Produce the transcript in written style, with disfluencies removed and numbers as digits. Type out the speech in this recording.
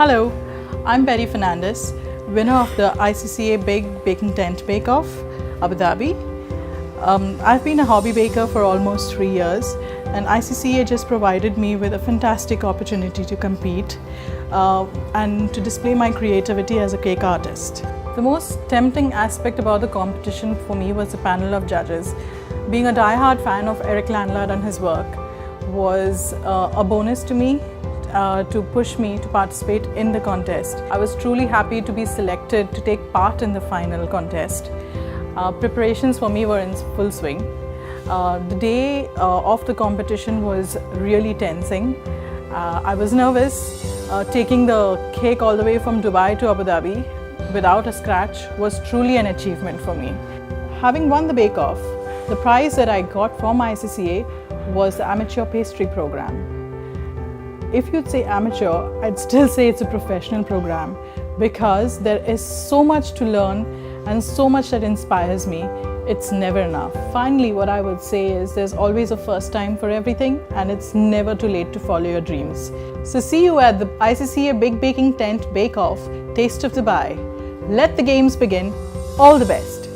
Hello, I'm Betty Fernandez, winner of the ICCA Big Baking Tent Bake Off, Abu Dhabi. I've been a hobby baker for almost 3 years, and ICCA just provided me with a fantastic opportunity to compete and to display my creativity as a cake artist. The most tempting aspect about the competition for me was the panel of judges. Being a die-hard fan of Eric Landlard and his work was a bonus to me to push me to participate in the contest. I was truly happy to be selected to take part in the final contest. Preparations for me were in full swing. The day of the competition was really tensing. I was nervous. Taking the cake all the way from Dubai to Abu Dhabi without a scratch was truly an achievement for me. Having won the bake-off, the prize that I got from ICCA was the amateur pastry program. If you'd say amateur, I'd still say it's a professional program because there is so much to learn and so much that inspires me. It's never enough. Finally, what I would say is there's always a first time for everything, and it's never too late to follow your dreams. So see you at the ICCA Big Baking Tent Bake Off, Taste of Dubai. Let the games begin. All the best.